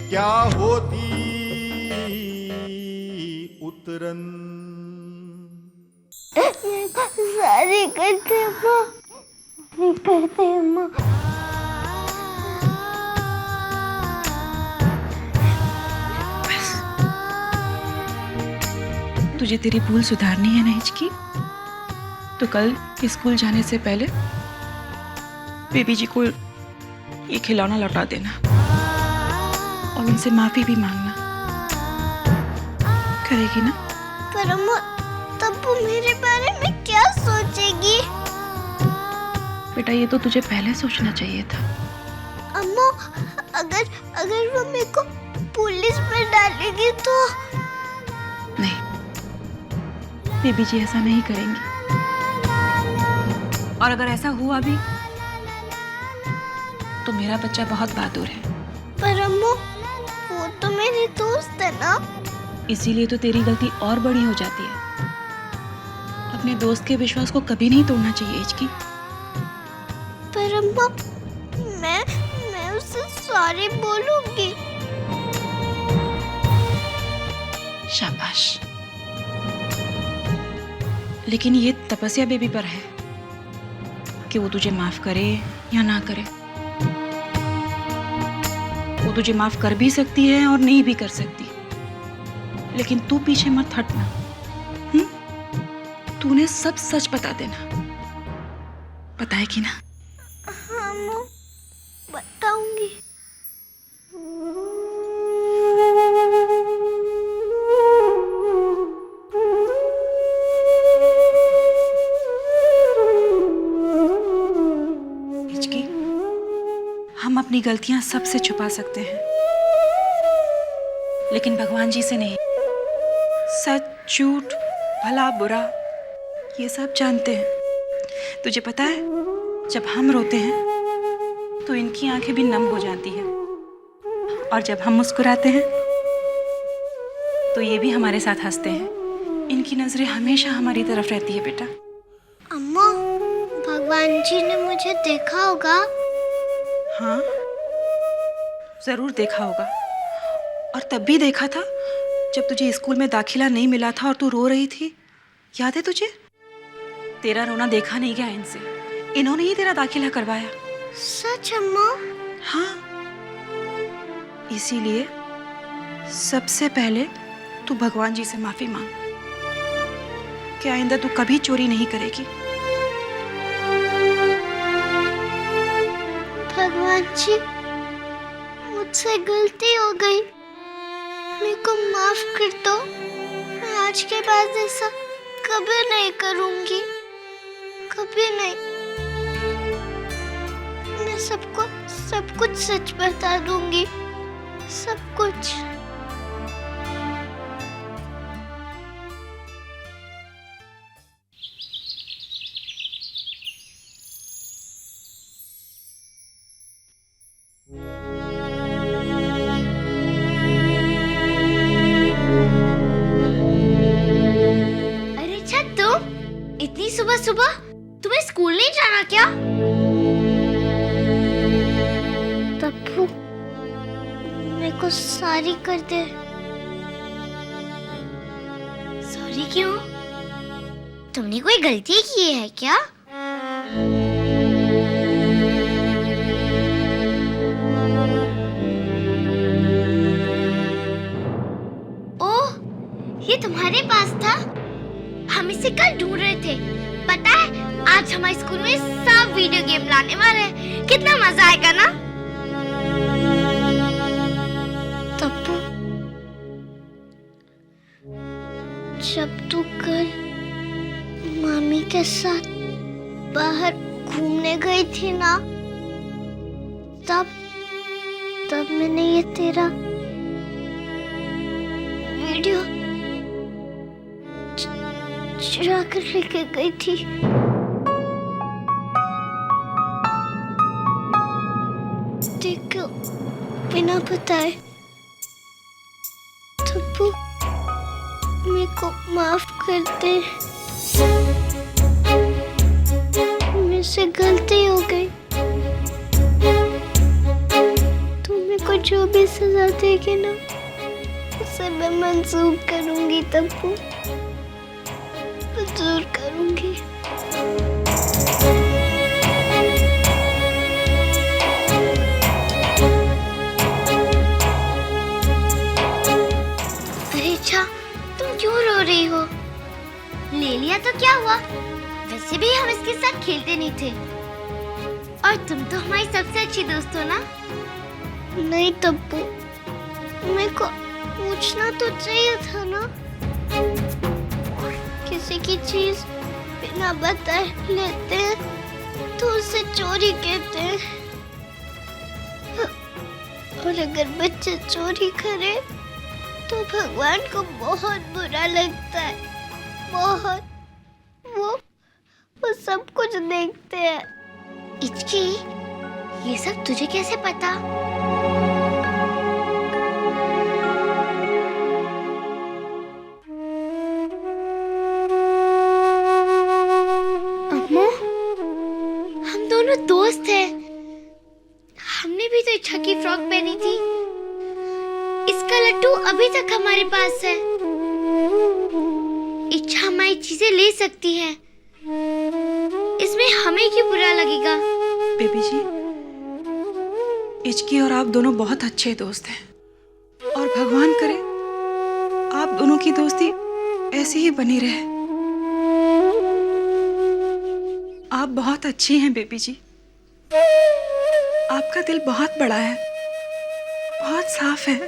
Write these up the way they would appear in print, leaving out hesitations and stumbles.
क्या होती उतरन। सारी करते अम्मा, सारी करते अम्मा। तुझे तेरी भूल सुधारनी है ना हिचकी, तो कल स्कूल जाने से पहले बेबी जी को ये खिलौना लौटा देना और उनसे माफी भी मांगना। करेगी ना? पर अम्मा तब वो मेरे बारे में क्या सोचेगी? बेटा ये तो तुझे पहले सोचना चाहिए था। अम्मा अगर वो मेरे को पुलिस में डालेगी तो? नहीं, बेबी जी ऐसा नहीं करेंगी। और अगर ऐसा हुआ भी तो मेरा बच्चा बहुत बहादुर है। पर अम्मा वो तो मेरी दोस्त है ना। इसीलिए तो तेरी गलती और बड़ी हो जाती है। अपने दोस्त के विश्वास को कभी नहीं तोड़ना चाहिए हिचकी। पर अम्मा मैं उससे सॉरी बोलूंगी। शाबाश। लेकिन ये तपस्या बेबी पर है कि वो तुझे माफ करे या ना करे। वो तुझे माफ कर भी सकती है और नहीं भी कर सकती, लेकिन तू पीछे मत हटना। तूने सब सच बता देना। बताएगी ना? हाँ अम्मा, बताऊंगी। हिचकी, हम अपनी गलतियां सबसे छुपा सकते हैं, लेकिन भगवान जी से नहीं। सच झूठ भला बुरा ये सब जानते हैं। तुझे पता है जब हम रोते हैं तो इनकी आंखें भी नम हो जाती हैं, और जब हम मुस्कुराते हैं तो ये भी हमारे साथ हंसते हैं। इनकी नजरें हमेशा हमारी तरफ रहती है बेटा। अम्मा भगवान जी ने मुझे देखा होगा? हाँ जरूर देखा होगा, और तब भी देखा था जब तुझे स्कूल में दाखिला नहीं मिला था और तू रो रही थी। याद है तुझे? तेरा रोना देखा नहीं गया इनसे, इन्होंने ही तेरा दाखिला करवाया। सच अम्मा? हाँ, इसीलिए सबसे पहले तू भगवान जी से माफी मांग कि आइंदा तू कभी चोरी नहीं करेगी। भगवान जी मुझसे गलती हो गई, मेरे को माफ कर दो। मैं आज के बाद ऐसा कभी नहीं करूंगी, कभी नहीं। मैं सबको सब कुछ सच बता दूंगी, सब कुछ। अरे छत्तू, इतनी सुबह सुबह तुम्हें स्कूल नहीं जाना क्या? तप्पू मेरे को सॉरी कर दे। सॉरी क्यों? तुमने कोई गलती की है क्या? ओह, ये तुम्हारे पास था? हम इसे कल ढूंढ रहे थे। पता है आज हमारे स्कूल में सब वीडियो गेम लाने वाले हैं। कितना मजा आएगा ना? तप्पू जब तू कल मामी के साथ बाहर घूमने गई थी ना, तब मैंने ये तेरा वीडियो चुरा कर लेके गई थी। देखो बिना बताए। तप्पू मेरे को माफ कर दे, मुझसे गलती हो गई। तू मेरे को जो भी सजा देगी ना, उसे मैं मंजूर करूंगी तब्बू, मंजूर करूंगी। अरे अच्छा, तुम क्यों रो रही हो? ले लिया तो क्या हुआ? वैसे भी हम इसके साथ खेलते नहीं थे, और तुम तो हमारी सबसे अच्छी दोस्त हो ना? नहीं तब्बू, मेरे को पूछना तो चाहिए था ना। किसी की चीज बिना बताए लेते हैं तो उसे चोरी कहते हैं, और अगर बच्चे चोरी करे तो भगवान को बहुत बुरा लगता है, बहुत। वो सब कुछ देखते हैं। इचकी, ये सब तुझे कैसे पता? अम्मू, हम दोनों दोस्त हैं। हमने भी तो इच्छा की फ्रॉक पहनी थी। इसका लट्टू अभी तक हमारे पास है। इच्छा हमारी चीजें ले सकती है, इसमें हमें क्यों बुरा लगेगा? बेबी जी, इचकी और आप दोनों बहुत अच्छे दोस्त हैं, और भगवान करे आप दोनों की दोस्ती ऐसी ही बनी रहे। आप बहुत अच्छी हैं बेबी जी। आपका दिल बहुत बड़ा है, बहुत साफ है।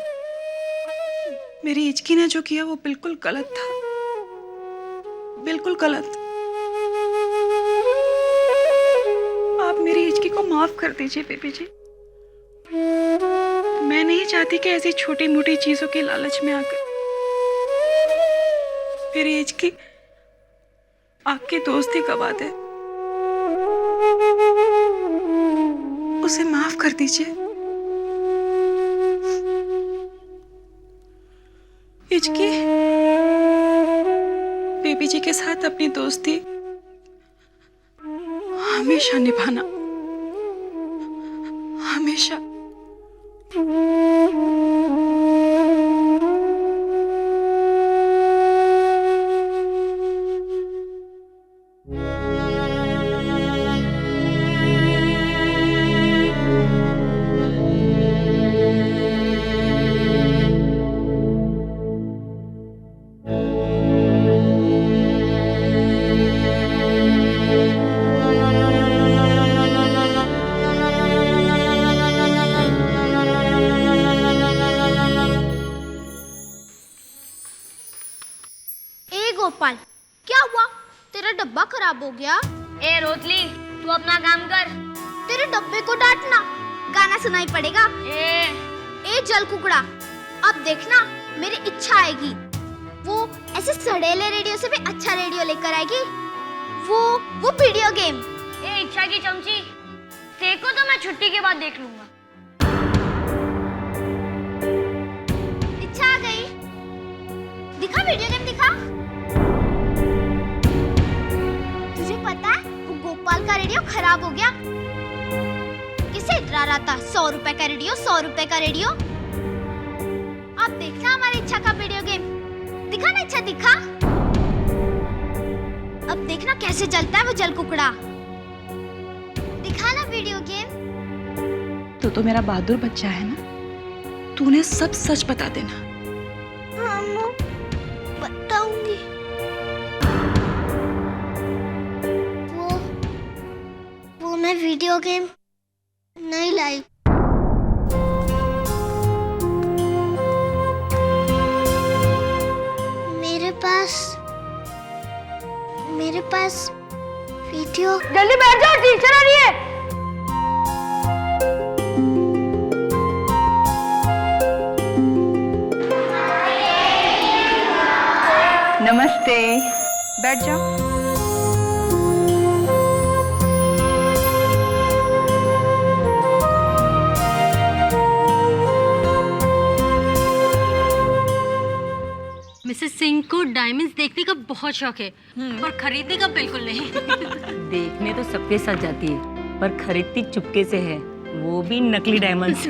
मेरी इचकी ने जो किया वो बिल्कुल गलत था, बिल्कुल गलत। आप मेरी इचकी को माफ कर दीजिए बेबी जी। मैं नहीं चाहती कि ऐसी छोटी मोटी चीजों की लालच में आकर मेरी इचकी आपकी दोस्ती गवा दे। उसे माफ कर दीजिए। इचकी, बेबी जी के साथ अपनी दोस्ती हमेशा निभाना, हमेशा। गोपाल, क्या हुआ? तेरा डब्बा खराब हो गया? ए रोतली, तू अपना काम कर। तेरे डब्बे को डांटना, गाना सुनाई पड़ेगा। ए जल कुकड़ा, अब देखना मेरी इच्छा आएगी, वो ऐसे सड़ेले रेडियो से भी अच्छा रेडियो लेकर आएगी। वो वीडियो गेम। ए इच्छा की चमची, देखो तो मैं छुट्टी के बाद देख लूंगा। इच्छा आ गई, दिखा वीडियो गेम दिखा। तुझे पता है वो गोपाल का रेडियो खराब हो गया। किसे इतरा रहा था 100 रुपए का रेडियो, 100 रुपए का रेडियो। अब देखना हमारी इच्छा का वीडियो गेम, दिखा ना इच्छा, दिखा। अब देखना कैसे चलता है वो जल कुकड़ा, दिखा ना वीडियो गेम। तो मेरा बहादुर बच्चा है ना, तूने सब सच बता देना। हाँ अम्मू, बताऊंगी। वो मैं वीडियो गेम नहीं लाई। मेरे पास वीडियो। जल्दी बैठ जाओ, टीचर आ रही है। नमस्ते, बैठ जाओ। मिसेस सिंह को डायमंड्स देखने का बहुत शौक है, पर खरीदने का बिल्कुल नहीं। देखने तो सबके साथ जाती है, पर खरीदती चुपके से है, वो भी नकली डायमंड्स।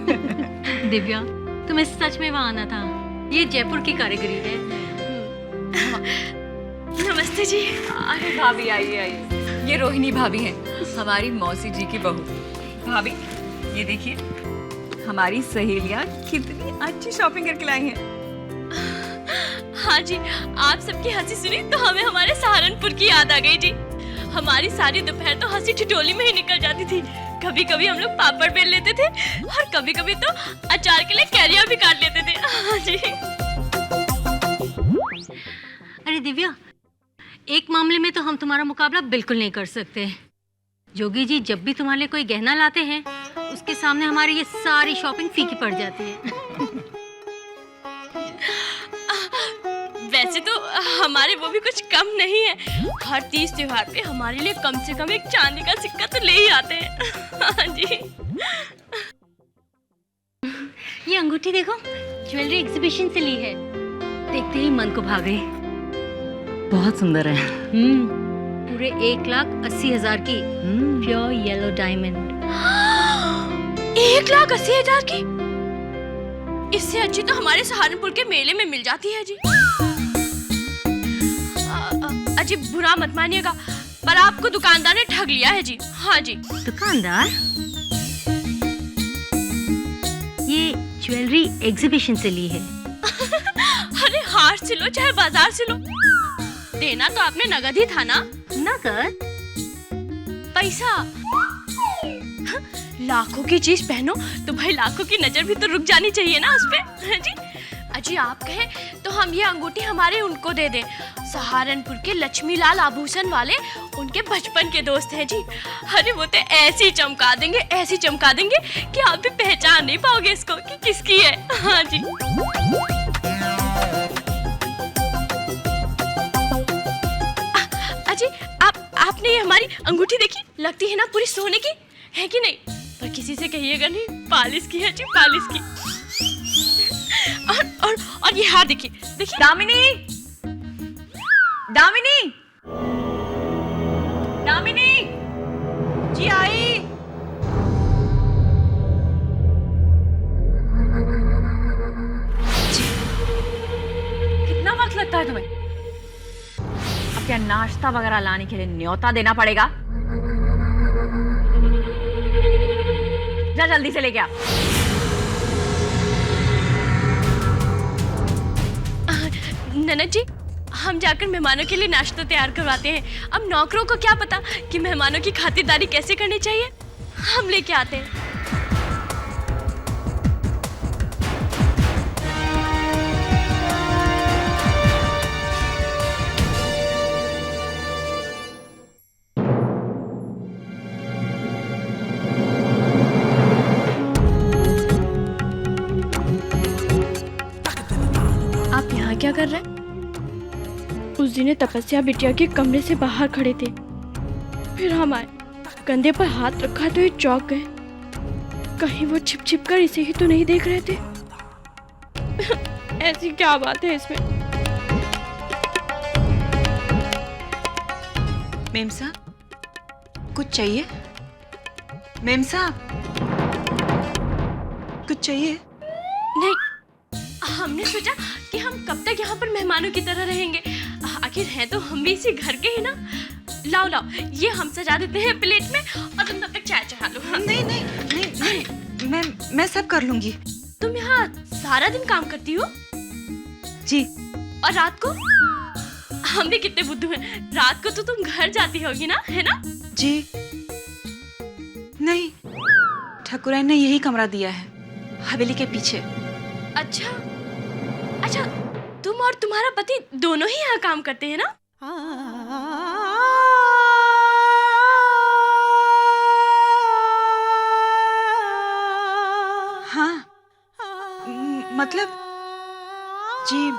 दिव्या, तुम्हें सच में वहाँ आना था। ये जयपुर की कारीगरी है। नमस्ते जी। अरे भाभी आइए आइए, ये रोहिणी भाभी हैं, हमारी मौसी जी की बहू। भाभी ये देखिए, हमारी सहेलियाँ कितनी अच्छी शॉपिंग करके लाई हैं। हाँ जी, आप सबकी हंसी सुनी तो हमें हमारे सहारनपुर की याद आ गई जी। हमारी सारी दोपहर तो हंसी ठिठोली में ही निकल जाती थी। कभी कभी हम लोग पापड़ बेल लेते थे और कभी कभी तो अचार के लिए कैरियर भी काट लेते थे। हाँ जी। अरे दिव्या, एक मामले में तो हम तुम्हारा मुकाबला बिल्कुल नहीं कर सकते। जोगी जी जब भी तुम्हारे लिए कोई गहना लाते हैं, उसके सामने हमारी ये सारी शॉपिंग फीकी पड़ जाती है। वैसे तो हमारे वो भी कुछ कम नहीं है। हर 30 त्योहार पे हमारे लिए कम से कम एक चांदी का सिक्का तो ले ही आते हैं। हाँ जी। ये अंगूठी देखो, ज्वेलरी एग्जीबिशन से ली है। देखते ही मन को भा गई। बहुत सुंदर है। पूरे 1,80,000 की प्योर येलो डायमंड। 1,80,000 की? इससे अच्छी तो हमारे सहारनपुर के मेले में मिल जाती है जी। अजी बुरा मत मानिएगा, पर आपको दुकानदार ने ठग लिया है जी। हाँ जी। दुकानदार? ये ज्वेलरी एग्जीबिशन से ली है। अरे हार से लो चाहे बाजार से लो, देना तो आपने नगद ही था ना। नगद? पैसा? लाखों की चीज पहनो तो भाई लाखों की नजर भी तो रुक जानी चाहिए ना उस पे। हाँ जी। अजी आप कहें तो हम ये अंगूठी हमारे उनको दे दें। सहारनपुर के लक्ष्मीलाल आभूषण वाले उनके बचपन के दोस्त हैं जी। अरे वो तो ऐसी चमका देंगे, ऐसी चमका देंगे कि आप भी पहचान नहीं पाओगे इसको कि किसकी है। हाँ जी। अजी आपने ये हमारी अंगूठी देखी? लगती है ना पूरी सोने की, है कि नहीं? पर किसी से कहिएगा नहीं, पालिश की है जी, पालिश की। और ये हार देखिए, देखिए। दामिनी, दामिनी, दामिनी जी आई। कितना वक्त लगता है तुम्हें? अब क्या नाश्ता वगैरह लाने के लिए न्योता देना पड़ेगा? जा जल्दी से लेके आ। ननद जी, हम जाकर मेहमानों के लिए नाश्ता तैयार करवाते हैं। अब नौकरों को क्या पता कि मेहमानों की खातिरदारी कैसे करनी चाहिए। हम लेके आते हैं। आप यहाँ क्या कर रहे हैं? उस दिन तपस्या बिटिया के कमरे से बाहर खड़े थे, फिर हम आए, कंधे पर हाथ रखा तो ये चौंक गए। कहीं वो छिप छिप कर इसे ही तो नहीं देख रहे थे। ऐसी क्या बात है इसमें? मेम साहब, कुछ चाहिए? मेम साहब, कुछ चाहिए? नहीं, हमने सोचा कि हम कब तक यहाँ पर मेहमानों की तरह रहेंगे। आखिर हैं तो हम भी इसी घर के ही ना। लाओ लाओ, ये हम सजा देते हैं प्लेट में और तुम तब तक चाय चढ़ा लो। हाँ? नहीं नहीं नहीं नहीं, मैं सब कर लूंगी। तुम यहाँ सारा दिन काम करती हो? जी। और रात को? हम भी कितने बुद्धू हैं, रात को तो तुम घर जाती होगी ना, है ना? जी नहीं, ठाकुराइन ने यही कमरा दिया है, हवेली के पीछे। अच्छा अच्छा, तुम और तुम्हारा पति दोनों ही यहाँ काम करते हैं ना? हाँ, मतलब जी,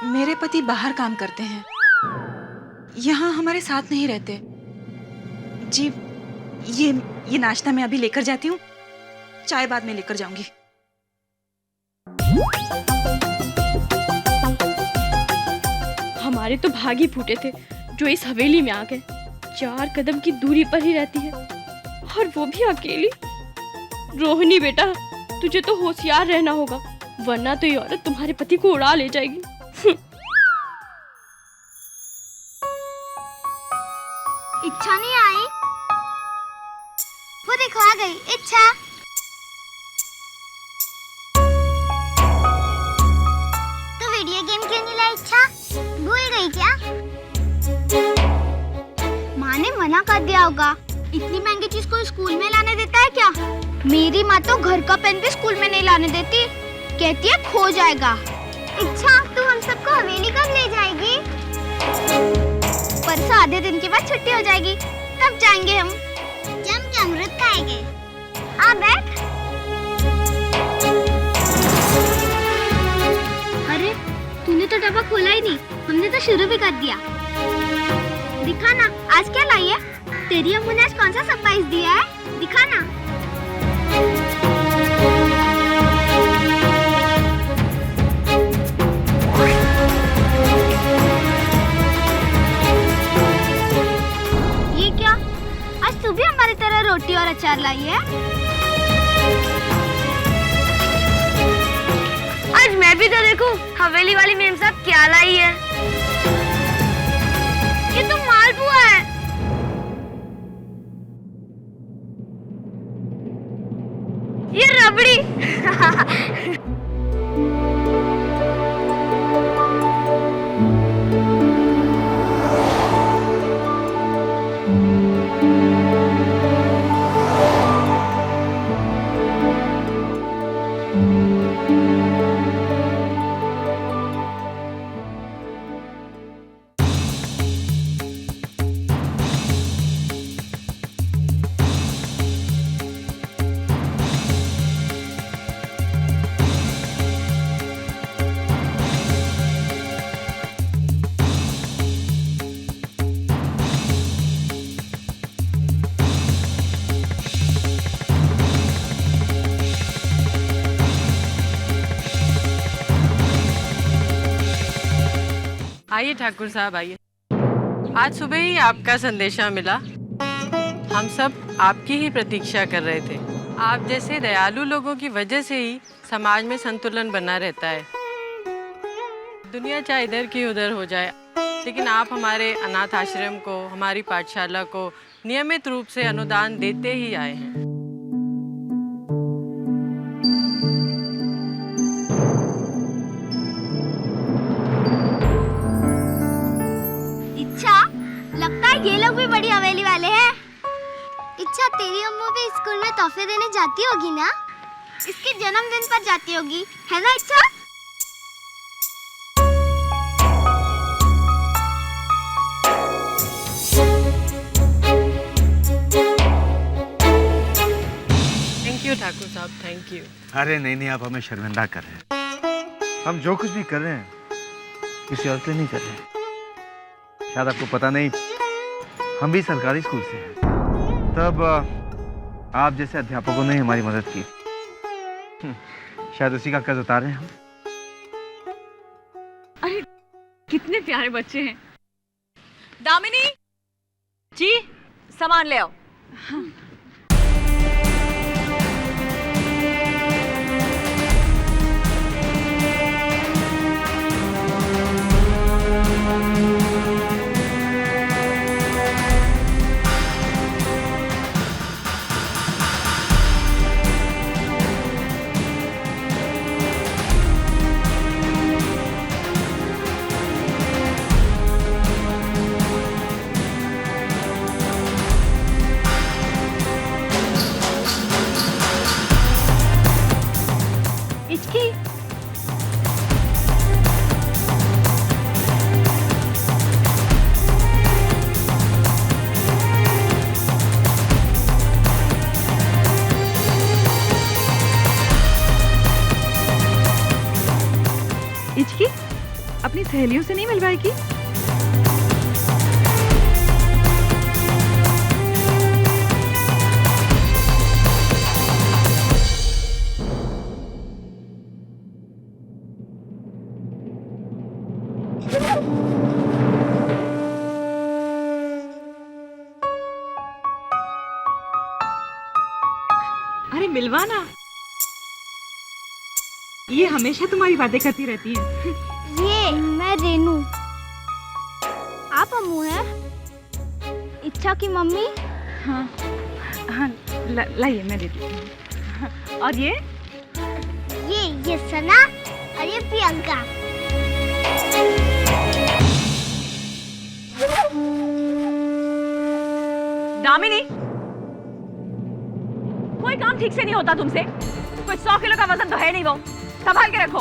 मेरे पति बाहर काम करते हैं, यहाँ हमारे साथ नहीं रहते। जी, ये नाश्ता मैं अभी लेकर जाती हूँ, चाय बाद में लेकर जाऊंगी। हमारे तो भाग ही फूटे थे जो इस हवेली में आ गए। 4 कदम की दूरी पर ही रहती है और वो भी अकेली। रोहिणी बेटा, तुझे तो होशियार रहना होगा, वरना तो ये औरत तुम्हारे पति को उड़ा ले जाएगी। इच्छा नहीं आई? वो देखो आ गई इच्छा। तो वीडियो गेम क्यों नहीं लाई इच्छा? भूल गई क्या? माँ ने मना कर दिया होगा। इतनी महंगी चीज को स्कूल में लाने देता है क्या? मेरी माँ तो घर का पेन भी स्कूल में नहीं लाने देती, कहती है खो जाएगा। इच्छा तू हम सबको हवेली कब ले जाएगी? परसों आधे दिन के बाद छुट्टी हो जाएगी, तब जाएंगे हम। जम के अमृत खाएंगे। आ बैठ। अरे तूने तो डब्बा खोला ही नहीं, हमने तो शुरू भी कर दिया। दिखा ना आज क्या लाई है? तेरी अम्मू ने आज कौन सा सरप्राइज दिया है? दिखा ना। ये क्या? आज तू भी हमारी तरह रोटी और अचार लाई है? आज मैं भी तो देखूं हवेली वाली मेम साहब क्या लाई है। ये तो मालपुआ है। ये रबड़ी। आइए ठाकुर साहब आइए। आज सुबह ही आपका संदेशा मिला। हम सब आपकी ही प्रतीक्षा कर रहे थे। आप जैसे दयालु लोगों की वजह से ही समाज में संतुलन बना रहता है। दुनिया चाहे इधर की उधर हो जाए, लेकिन आप हमारे अनाथ आश्रम को, हमारी पाठशाला को नियमित रूप से अनुदान देते ही आए हैं। इच्छा लगता है ये लोग भी बड़ी हवेली वाले हैं। इच्छा तेरी अम्मू भी स्कूल में तोहफे देने जाती होगी ना? इसके जन्मदिन पर जाती होगी, है ना इच्छा? थैंक यू ठाकुर साहब, थैंक यू। अरे नहीं नहीं, आप हमें शर्मिंदा कर रहे हैं। हम जो कुछ भी कर रहे हैं किसी और के लिए नहीं कर रहे हैं। शायद आपको पता नहीं, हम भी सरकारी स्कूल से हैं। तब आप जैसे अध्यापकों ने हमारी मदद की, शायद उसी का कर्ज उतारे हैं हम। अरे कितने प्यारे बच्चे हैं। दामिनी जी, सामान ले आओ। हाँ। इचकी अपनी सहेलियों से नहीं मिलवाएगी? अरे मिलवाना। ये हमेशा तुम्हारी बातें करती रहती है। ये मैं रेनू। आप अम्मू हैं? इच्छा की मम्मी? हाँ हाँ, लाइए मैं देती हूँ। और ये ये सना और ये प्रियंका। दामिनी, कोई काम ठीक से नहीं होता तुमसे। कोई 100 किलो का वजन तो है नहीं, वो संभाल के रखो।